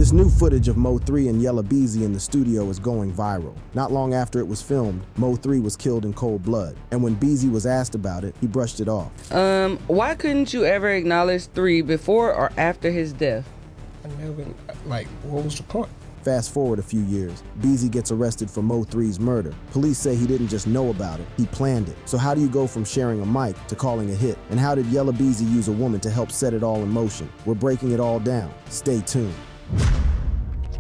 This new footage of Mo3 and Yella Beezy in the studio is going viral. Not long after it was filmed, Mo3 was killed in cold blood, and when Beezy was asked about it, he brushed it off. Why couldn't you ever acknowledge 3 before or after his death? I never, what was the point? Fast forward a few years, Beezy gets arrested for Mo3's murder. Police say he didn't just know about it, he planned it. So how do you go from sharing a mic to calling a hit? And how did Yella Beezy use a woman to help set it all in motion? We're breaking it all down. Stay tuned.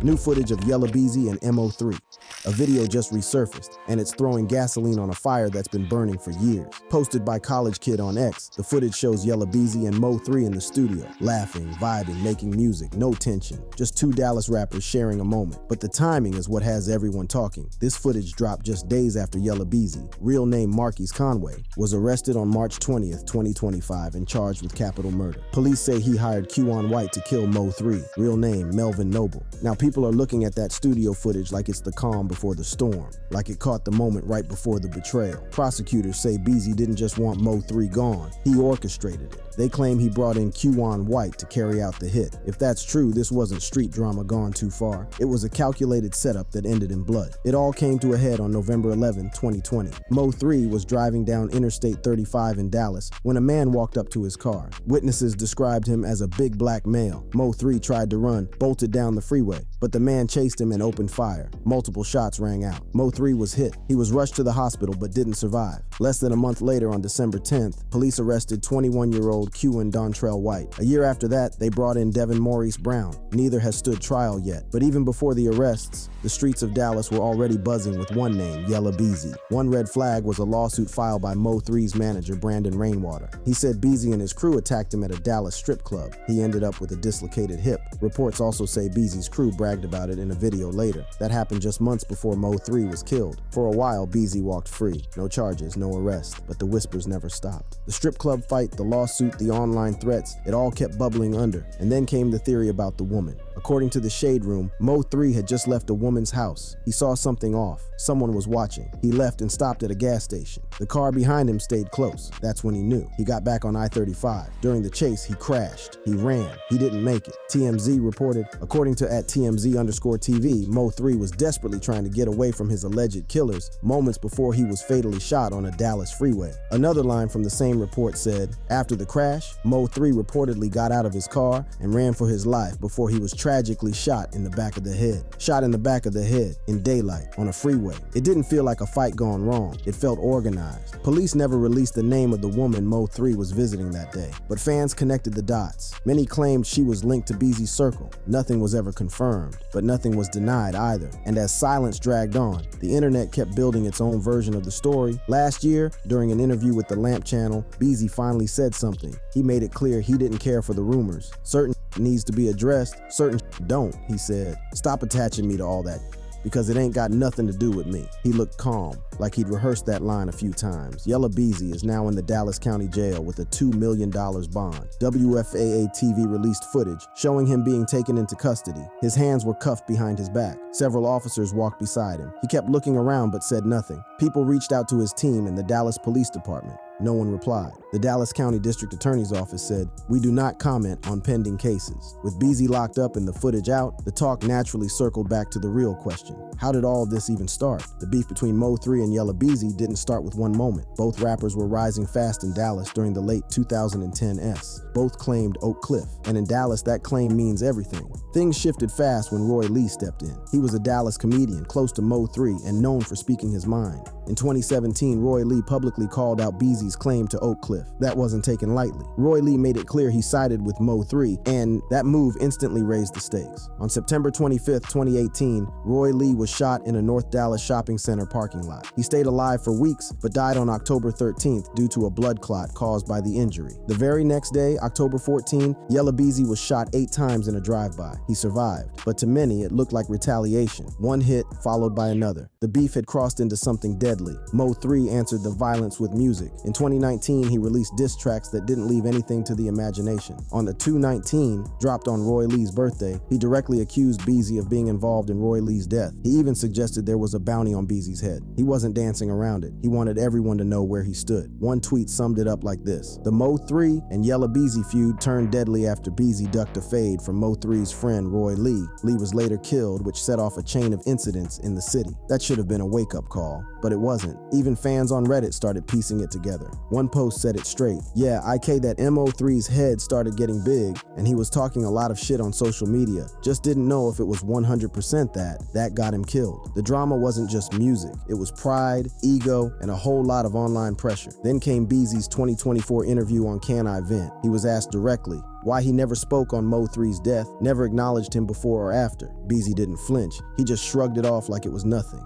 New footage of Yella Beezy and MO3. A video just resurfaced, and it's throwing gasoline on a fire that's been burning for years. Posted by College Kid on X, the footage shows Yella Beezy and Mo3 in the studio, laughing, vibing, making music, no tension. Just 2 Dallas rappers sharing a moment. But the timing is what has everyone talking. This footage dropped just days after Yella Beezy, real name Marquise Conway, was arrested on March 20th, 2025 and charged with capital murder. Police say he hired Q-On White to kill Mo3, real name Melvin Noble. Now people are looking at that studio footage like it's the calm before the storm, like it caught the moment right before the betrayal. Prosecutors say Beezy didn't just want Mo3 gone, he orchestrated it. They claim he brought in Q-On White to carry out the hit. If that's true, this wasn't street drama gone too far. It was a calculated setup that ended in blood. It all came to a head on November 11, 2020. Mo3 was driving down Interstate 35 in Dallas when a man walked up to his car. Witnesses described him as a big black male. Mo3 tried to run, bolted down the freeway, but the man chased him and opened fire. Multiple shots rang out. Mo3 was hit. He was rushed to the hospital but didn't survive. Less than a month later, on December 10th, police arrested 21-year-old Q and Dontrell White. A year after that, they brought in Devin Maurice Brown. Neither has stood trial yet, but even before the arrests, the streets of Dallas were already buzzing with one name, Yella Beezy. One red flag was a lawsuit filed by Mo3's manager, Brandon Rainwater. He said Beezy and his crew attacked him at a Dallas strip club. He ended up with a dislocated hip. Reports also say Beezy's crew bragged about it in a video later. That happened just months before Mo3 was killed. For a while, Beezy walked free. No charges, no arrest, but the whispers never stopped. The strip club fight, the lawsuit, the online threats, it all kept bubbling under. And then came the theory about the woman. According to the Shade Room, Mo3 had just left a woman's house. He saw something off. Someone was watching. He left and stopped at a gas station. The car behind him stayed close. That's when he knew. He got back on I-35. During the chase, he crashed. He ran. He didn't make it. TMZ reported, according to @TMZ_TV, Mo3 was desperately trying to get away from his alleged killers moments before he was fatally shot on a Dallas freeway. Another line from the same report said, after the crash, Mo3 reportedly got out of his car and ran for his life before he was tragically shot in the back of the head. Shot in the back of the head, in daylight, on a freeway. It didn't feel like a fight gone wrong. It felt organized. Police never released the name of the woman Mo3 was visiting that day, but fans connected the dots. Many claimed she was linked to Beezy's circle. Nothing was ever confirmed, but nothing was denied either. And as silence dragged on, the internet kept building its own version of the story. Last year, during an interview with the Lamp Channel, Beezy finally said something. He made it clear he didn't care for the rumors. Certain needs to be addressed, certain don't, he said. Stop attaching me to all that, because it ain't got nothing to do with me. He looked calm, like he'd rehearsed that line a few times. Yella Beezy is now in the Dallas County Jail with a $2 million bond. WFAA TV released footage showing him being taken into custody. His hands were cuffed behind his back. Several officers walked beside him. He kept looking around but said nothing. People reached out to his team in the Dallas Police Department. No one replied. The Dallas County District Attorney's Office said, "We do not comment on pending cases." With Beezy locked up and the footage out, the talk naturally circled back to the real question. How did all of this even start? The beef between Mo3 and Yella Beezy didn't start with one moment. Both rappers were rising fast in Dallas during the late 2010s. Both claimed Oak Cliff, and in Dallas that claim means everything. Things shifted fast when Roy Lee stepped in. He was a Dallas comedian close to Mo3 and known for speaking his mind. In 2017, Roy Lee publicly called out Beezy's claim to Oak Cliff. That wasn't taken lightly. Roy Lee made it clear he sided with Mo3, and that move instantly raised the stakes. On September 25th, 2018, Roy Lee was shot in a North Dallas shopping center parking lot. He stayed alive for weeks, but died on October 13th due to a blood clot caused by the injury. The very next day, October 14, Yella Beezy was shot 8 times in a drive-by. He survived, but to many, it looked like retaliation. One hit followed by another. The beef had crossed into something deadly. deadly. Mo3 answered the violence with music. In 2019, he released diss tracks that didn't leave anything to the imagination. On the 219, dropped on Roy Lee's birthday, he directly accused Beezy of being involved in Roy Lee's death. He even suggested there was a bounty on Beezy's head. He wasn't dancing around it. He wanted everyone to know where he stood. One tweet summed it up like this: the Mo3 and Yella Beezy feud turned deadly after Beezy ducked a fade from Mo3's friend Roy Lee. Lee was later killed, which set off a chain of incidents in the city. That should have been a wake-up call, but it wasn't. Even fans on Reddit started piecing it together. One post said it straight: yeah, IK that MO3's head started getting big, and he was talking a lot of shit on social media. Just didn't know if it was 100% that got him killed. The drama wasn't just music. It was pride, ego, and a whole lot of online pressure. Then came Beezy's 2024 interview on Can I Vent. He was asked directly why he never spoke on Mo3's death, never acknowledged him before or after. Beezy didn't flinch. He just shrugged it off like it was nothing.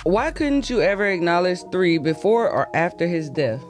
Why couldn't you ever acknowledge 3 before or after his death?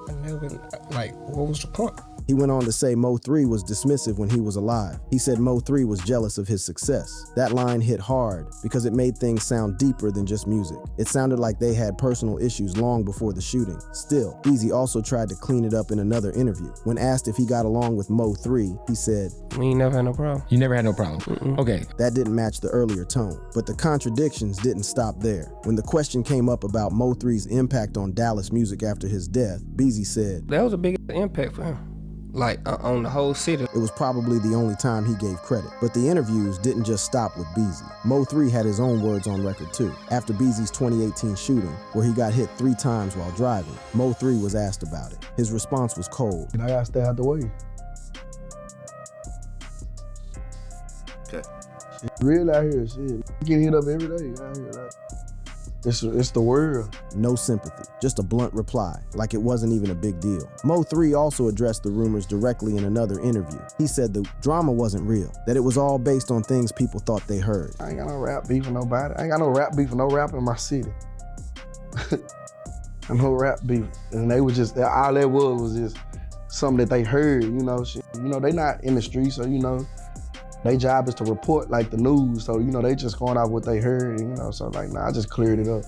I never, like, what was the point? He went on to say Mo3 was dismissive when he was alive. He said Mo3 was jealous of his success. That line hit hard because it made things sound deeper than just music. It sounded like they had personal issues long before the shooting. Still, Beezy also tried to clean it up in another interview. When asked if he got along with Mo3, he said, We ain't never had no problem. You never had no problem? Okay. That didn't match the earlier tone. But the contradictions didn't stop there. When the question came up about Mo3's impact on Dallas music after his death, Beezy said, That was a big impact for him. Like, on the whole city. it was probably the only time he gave credit. But the interviews didn't just stop with Beezy. Mo3 had his own words on record too. After Beezy's 2018 shooting, where he got hit 3 times while driving, Mo3 was asked about it. His response was cold. And I gotta stay out the way. Okay. Shit, real out here, shit. You get hit up every day out here. Like, it's the world. No sympathy, just a blunt reply, like it wasn't even a big deal. Mo3 also addressed the rumors directly in another interview. He said the drama wasn't real, that it was all based on things people thought they heard. I ain't got no rap beef with nobody. I ain't got no rap beef with no rapper in my city. No rap beef. And they was just, all that was just something that they heard, you know, shit. You know, they not in the streets, so, you know, their job is to report like the news, so, you know, they just going off what they heard, you know, so like, nah, I just cleared it up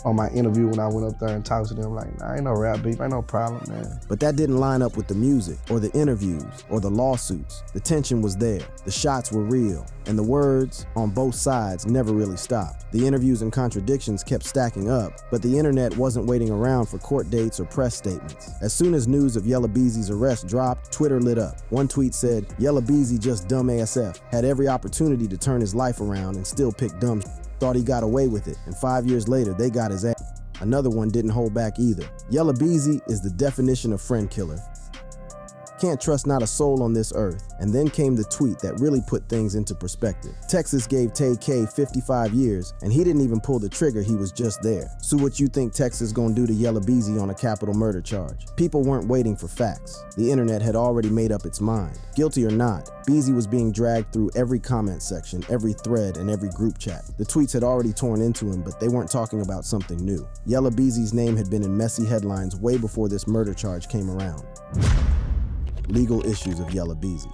on my interview when I went up there and talked to them, like, nah, ain't no rap beef, ain't no problem, man. But that didn't line up with the music, or the interviews, or the lawsuits. The tension was there, the shots were real, and the words on both sides never really stopped. The interviews and contradictions kept stacking up, but the internet wasn't waiting around for court dates or press statements. As soon as news of Yella Beezy's arrest dropped, Twitter lit up. One tweet said, Yella Beezy just dumb ASF, had every opportunity to turn his life around and still pick dumb thought he got away with it, and 5 years later, they got his ass. Another one didn't hold back either. Yella Beezy is the definition of friend killer. Can't trust not a soul on this earth. And then came the tweet that really put things into perspective. Texas gave Tay K 55 years, and he didn't even pull the trigger, he was just there. So what you think Texas gonna do to Yella Beezy on a capital murder charge? People weren't waiting for facts. The internet had already made up its mind. Guilty or not, Beezy was being dragged through every comment section, every thread, and every group chat. The tweets had already torn into him, but they weren't talking about something new. Yella Beezy's name had been in messy headlines way before this murder charge came around. Legal issues of Yella Beezy.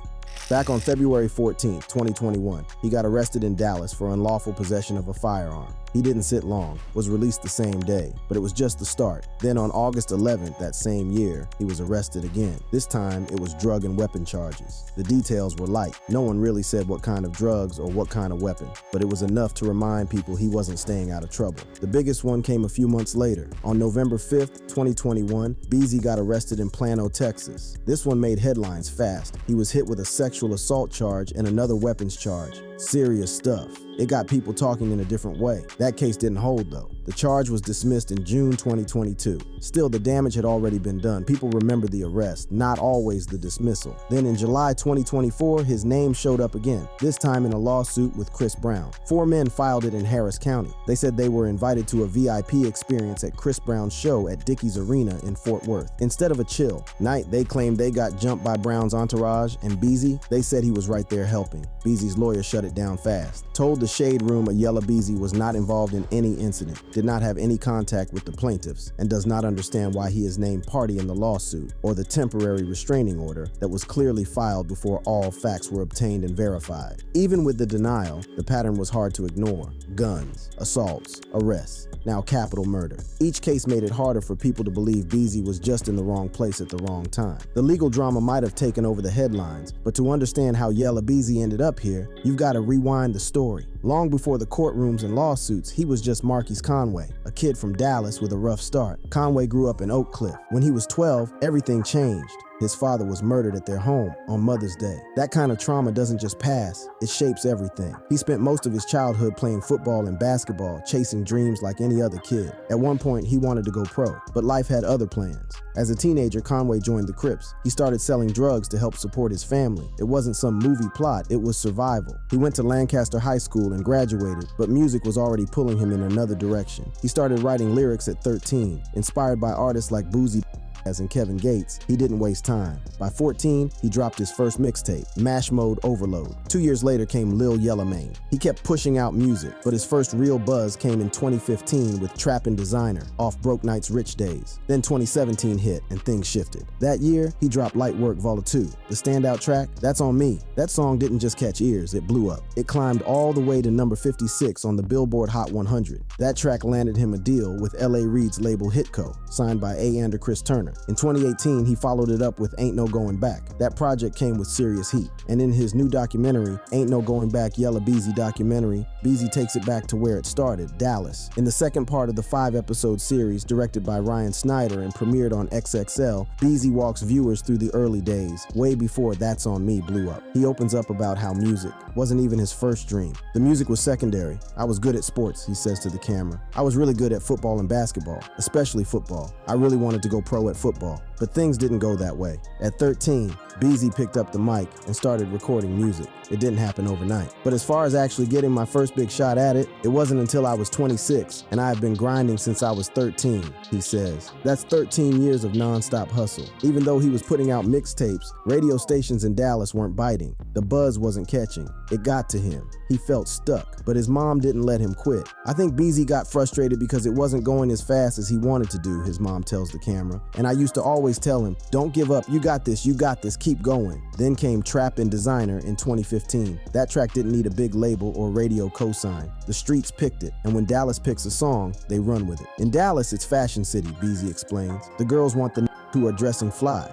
Back on February 14th, 2021, he got arrested in Dallas for unlawful possession of a firearm. He didn't sit long, was released the same day, but it was just the start. Then on August 11th that same year, he was arrested again. This time, it was drug and weapon charges. The details were light. No one really said what kind of drugs or what kind of weapon, but it was enough to remind people he wasn't staying out of trouble. The biggest one came a few months later. On November 5th, 2021, Beezy got arrested in Plano, Texas. This one made headlines fast. He was hit with a sexual assault charge and another weapons charge. Serious stuff. It got people talking in a different way. That case didn't hold though. The charge was dismissed in June 2022. Still, the damage had already been done. People remember the arrest, not always the dismissal. Then in July 2024, his name showed up again, this time in a lawsuit with Chris Brown. 4 men filed it in Harris County. They said they were invited to a VIP experience at Chris Brown's show at Dickies Arena in Fort Worth. Instead of a chill night, they claimed they got jumped by Brown's entourage, and Beezy, they said he was right there helping. Beezy's lawyer shut it down fast. Told the Shade Room Yella Beezy was not involved in any incident. did not have any contact with the plaintiffs and does not understand why he is named party in the lawsuit or the temporary restraining order that was clearly filed before all facts were obtained and verified. Even with the denial, the pattern was hard to ignore. Guns, assaults, arrests, now capital murder. Each case made it harder for people to believe Beezy was just in the wrong place at the wrong time. The legal drama might have taken over the headlines, but to understand how Yella Beezy ended up here, you've got to rewind the story. Long before the courtrooms and lawsuits, he was just Marquise Conway, a kid from Dallas with a rough start. Conway grew up in Oak Cliff. When he was 12, everything changed. His father was murdered at their home on Mother's Day. That kind of trauma doesn't just pass, it shapes everything. He spent most of his childhood playing football and basketball, chasing dreams like any other kid. At one point, he wanted to go pro, but life had other plans. As a teenager, Conway joined the Crips. He started selling drugs to help support his family. It wasn't some movie plot, it was survival. He went to Lancaster High School and graduated, but music was already pulling him in another direction. He started writing lyrics at 13, inspired by artists like Beezy and Kevin Gates. He didn't waste time. By 14, he dropped his first mixtape, Mash Mode Overload. 2 years later came Lil Yella Mane. He kept pushing out music, but his first real buzz came in 2015 with Trappin' Designer off Broke Knight's Rich Days. Then 2017 hit and things shifted. That year, he dropped Light Work Vol. 2. The standout track, That's On Me. That song didn't just catch ears, it blew up. It climbed all the way to number 56 on the Billboard Hot 100. That track landed him a deal with L.A. Reid's label Hitco, signed by A. and Chris Turner. In 2018, he followed it up with Ain't No Going Back. That project came with serious heat. And in his new documentary, Ain't No Going Back Yella Beezy documentary, Beezy takes it back to where it started, Dallas. In the second part of the 5-episode series, directed by Ryan Snyder and premiered on XXL, Beezy walks viewers through the early days, way before That's On Me blew up. He opens up about how music wasn't even his first dream. The music was secondary. I was good at sports, he says to the camera. I was really good at football and basketball, especially football. I really wanted to go pro at football. But things didn't go that way. At 13, Beezy picked up the mic and started recording music. It didn't happen overnight. But as far as actually getting my first big shot at it, it wasn't until I was 26, and I have been grinding since I was 13, he says. That's 13 years of non-stop hustle. Even though he was putting out mixtapes, radio stations in Dallas weren't biting. The buzz wasn't catching. It got to him. He felt stuck, but his mom didn't let him quit. I think Beezy got frustrated because it wasn't going as fast as he wanted to do, his mom tells the camera. And I used to always tell him, don't give up, you got this, keep going. Then came Trappin' Designer in 2015. That track didn't need a big label or radio cosign. The streets picked it, and when Dallas picks a song, they run with it. In Dallas, it's Fashion City, Beezy explains. The girls want the who are dressing fly.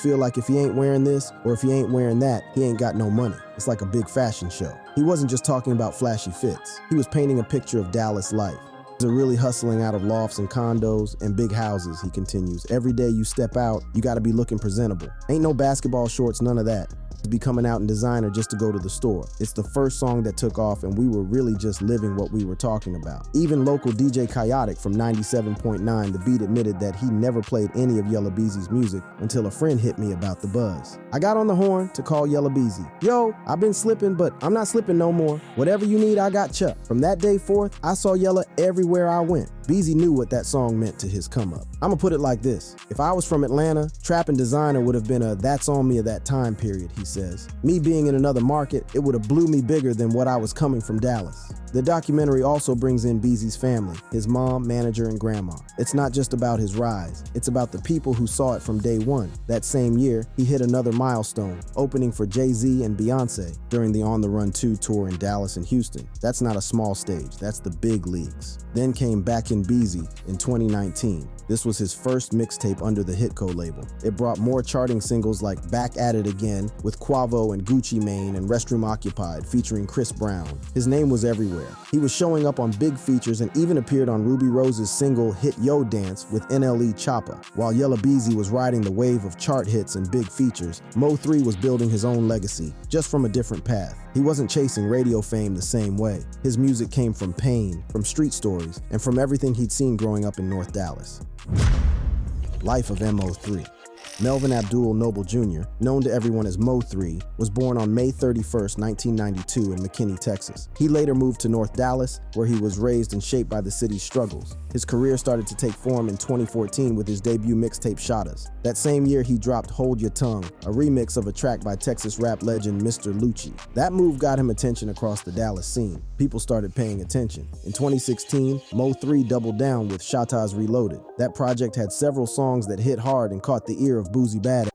Feel like if he ain't wearing this or if he ain't wearing that, he ain't got no money. It's like a big fashion show. He wasn't just talking about flashy fits. He was painting a picture of Dallas life. They're really hustling out of lofts and condos and big houses, he continues. Every day you step out, you gotta be looking presentable. Ain't no basketball shorts, none of that. To be coming out in designer just to go to the store. It's the first song that took off and we were really just living what we were talking about. Even local DJ Chaotic from 97.9 The Beat admitted that he never played any of Yella Beezy's music until a friend hit me about the buzz. I got on the horn to call Yella Beezy. Yo, I've been slipping, but I'm not slipping no more. Whatever you need, I got Chuck. From that day forth, I saw Yella everywhere I went. Beezy knew what that song meant to his come up. I'ma put it like this. If I was from Atlanta, Trappin' Designer would have been a That's On Me of that time period, he says. Me being in another market, it would have blew me bigger than what I was coming from Dallas. The documentary also brings in Beezy's family, his mom, manager, and grandma. It's not just about his rise, it's about the people who saw it from day one. That same year, he hit another milestone, opening for Jay-Z and Beyonce during the On the Run 2 tour in Dallas and Houston. That's not a small stage, that's the big leagues. Then came Back in Beezy in 2019. This was his first mixtape under the Hitco label. It brought more charting singles like Back at It Again with Quavo and Gucci Mane and Restroom Occupied featuring Chris Brown. His name was everywhere. He was showing up on big features and even appeared on Ruby Rose's single Hit Yo Dance with NLE Choppa. While Yella Beezy was riding the wave of chart hits and big features, MO3 was building his own legacy, just from a different path. He wasn't chasing radio fame the same way. His music came from pain, from street stories, and from everything he'd seen growing up in North Dallas. Life of MO3. Melvin Abdul Noble Jr., known to everyone as Mo3, was born on May 31st, 1992 in McKinney, Texas. He later moved to North Dallas, where he was raised and shaped by the city's struggles. His career started to take form in 2014 with his debut mixtape Shottas. That same year, he dropped Hold Your Tongue, a remix of a track by Texas rap legend Mr. Lucci. That move got him attention across the Dallas scene. people started paying attention. In 2016, Mo3 doubled down with Shatta's Reloaded. That project had several songs that hit hard and caught the ear of Boozy Badass.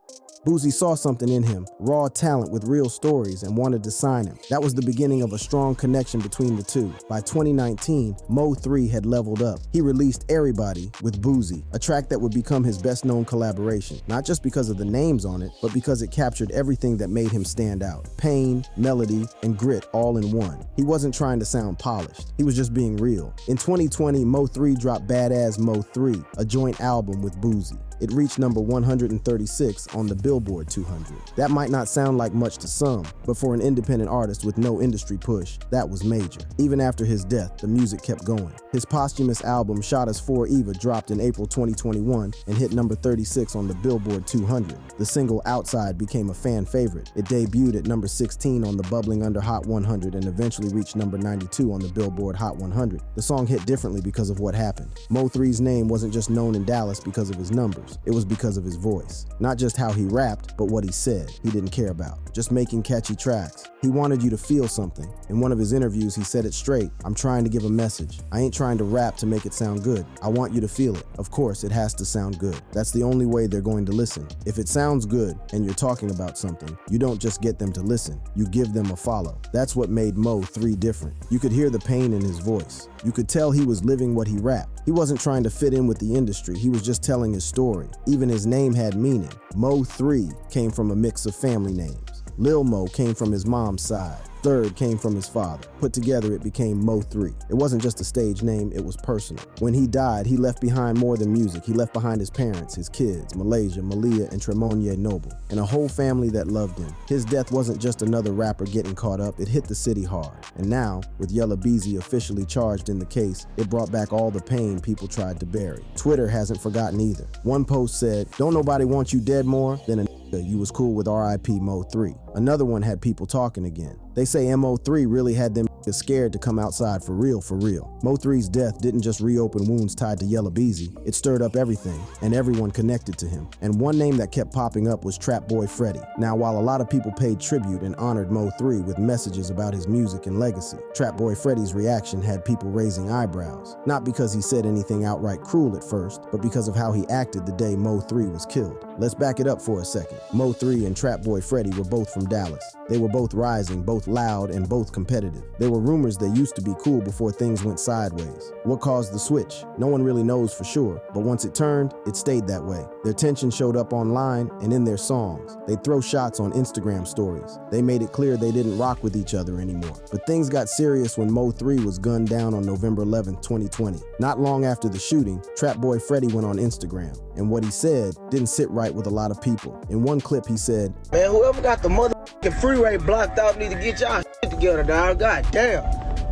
Boozy saw something in him, raw talent with real stories, and wanted to sign him. That was the beginning of a strong connection between the two. By 2019, Mo3 had leveled up. He released Everybody with Boozy, a track that would become his best-known collaboration, not just because of the names on it, but because it captured everything that made him stand out. Pain, melody, and grit all in one. He wasn't trying to sound polished. He was just being real. In 2020, Mo3 dropped Badass Mo3, a joint album with Boozy. It reached number 136 on the Billboard 200. That might not sound like much to some, but for an independent artist with no industry push, that was major. Even after his death, the music kept going. His posthumous album, Shotta's For Eva, dropped in April 2021 and hit number 36 on the Billboard 200. The single Outside became a fan favorite. It debuted at number 16 on the Bubbling Under Hot 100 and eventually reached number 92 on the Billboard Hot 100. The song hit differently because of what happened. Mo3's name wasn't just known in Dallas because of his numbers. It was because of his voice. Not just how he rapped, but what he said, he didn't care about. Just making catchy tracks. He wanted you to feel something. In one of his interviews, he said it straight. I'm trying to give a message. I ain't trying to rap to make it sound good. I want you to feel it. Of course, it has to sound good. That's the only way they're going to listen. If it sounds good and you're talking about something, you don't just get them to listen. You give them a follow. That's what made Mo3 different. You could hear the pain in his voice. You could tell he was living what he rapped. He wasn't trying to fit in with the industry. He was just telling his story. Even his name had meaning. Mo3 came from a mix of family names. Lil Mo came from his mom's side. Third came from his father. Put together, it became Mo3. It wasn't just a stage name, it was personal. When he died, he left behind more than music. He left behind his parents, his kids, Malaysia, Malia, and Tremonye Noble, and a whole family that loved him. His death wasn't just another rapper getting caught up, it hit the city hard. And now, with Yella Beezy officially charged in the case, it brought back all the pain people tried to bury. Twitter hasn't forgotten either. One post said, "Don't nobody want you dead more than a you was cool with RIP Mo3." Another one had people talking again. They say MO3 really had them scared to come outside for real, for real. Mo3's death didn't just reopen wounds tied to Yella Beezy, it stirred up everything, and everyone connected to him. And one name that kept popping up was Trap Boy Freddy. Now, while a lot of people paid tribute and honored Mo3 with messages about his music and legacy, Trap Boy Freddy's reaction had people raising eyebrows. Not because he said anything outright cruel at first, but because of how he acted the day Mo3 was killed. Let's back it up for a second. Mo3 and Trap Boy Freddy were both from Dallas. They were both rising, both loud, and both competitive. There were rumors they used to be cool before things went sideways. What caused the switch? No one really knows for sure, but once it turned, it stayed that way. Their tension showed up online and in their songs. They'd throw shots on Instagram stories. They made it clear they didn't rock with each other anymore. But things got serious when Mo3 was gunned down on November 11, 2020. Not long after the shooting, Trap Boy Freddy went on Instagram, and what he said didn't sit right with a lot of people. In one clip, he said, "Man, whoever got the motherfucking freeway blocked off need to get y'all shit together, dog. God damn.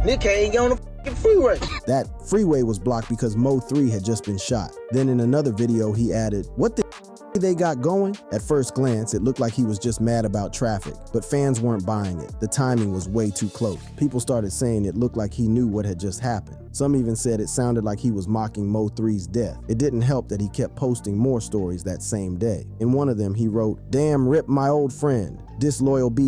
Nick ain't get on the fucking freeway." That freeway was blocked because Mo3 had just been shot. Then in another video, he added, "What the they got going?" At first glance, it looked like he was just mad about traffic, but fans weren't buying it. The timing was way too close. People started saying it looked like he knew what had just happened. Some even said it sounded like he was mocking Mo3's death. It didn't help that he kept posting more stories that same day. In one of them, he wrote, "Damn, rip my old friend, disloyal B."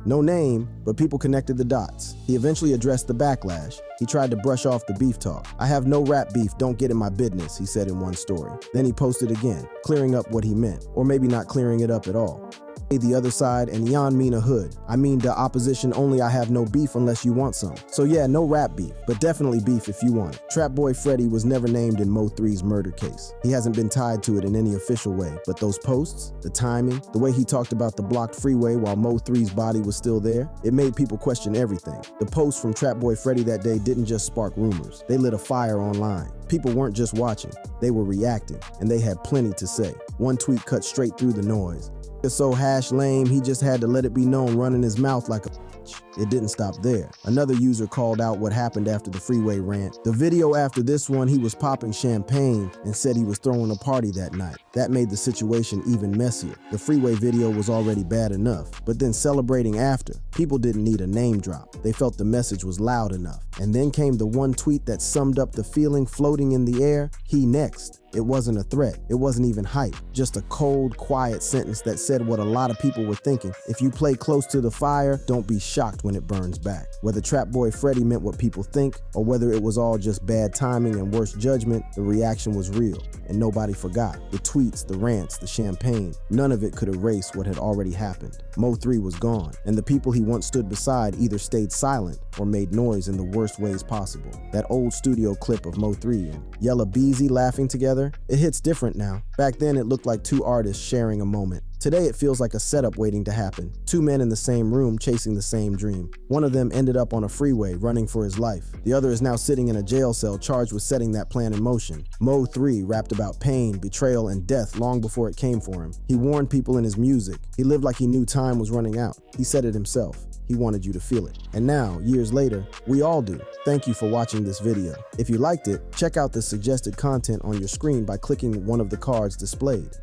No name, but people connected the dots. He eventually addressed the backlash. He tried to brush off the beef talk. "I have no rap beef, don't get in my business," he said in one story. Then he posted again, clearing up what he meant, or maybe not clearing it up at all. The other side, and yon mean a hood. I mean the opposition only, I have no beef unless you want some. So yeah, no rap beef, but definitely beef if you want it. Trap Boy Freddy was never named in Mo3's murder case. He hasn't been tied to it in any official way, but those posts, the timing, the way he talked about the blocked freeway while Mo3's body was still there, it made people question everything. The posts from Trap Boy Freddy that day didn't just spark rumors, they lit a fire online. People weren't just watching, they were reacting, and they had plenty to say. One tweet cut straight through the noise. "It's so hash lame, he just had to let it be known running his mouth like a bitch." It didn't stop there. Another user called out what happened after the freeway rant. The video after this one, he was popping champagne and said he was throwing a party that night. That made the situation even messier. The freeway video was already bad enough, but then celebrating after, people didn't need a name drop. They felt the message was loud enough. And then came the one tweet that summed up the feeling floating in the air, "He next." It wasn't a threat. It wasn't even hype. Just a cold, quiet sentence that said what a lot of people were thinking. If you play close to the fire, don't be shocked when it burns back. Whether Trap Boy Freddy meant what people think, or whether it was all just bad timing and worse judgment, the reaction was real, and nobody forgot. The tweets, the rants, the champagne, none of it could erase what had already happened. MO3 was gone, and the people he once stood beside either stayed silent or made noise in the worst ways possible. That old studio clip of MO3 and Yella Beezy laughing together, it hits different now. Back then it looked like two artists sharing a moment. Today it feels like a setup waiting to happen. Two men in the same room chasing the same dream. One of them ended up on a freeway running for his life. The other is now sitting in a jail cell charged with setting that plan in motion. MO3 rapped about pain, betrayal, and death long before it came for him. He warned people in his music. He lived like he knew time was running out. He said it himself. He wanted you to feel it. And now, years later, we all do. Thank you for watching this video. If you liked it, check out the suggested content on your screen by clicking one of the cards displayed.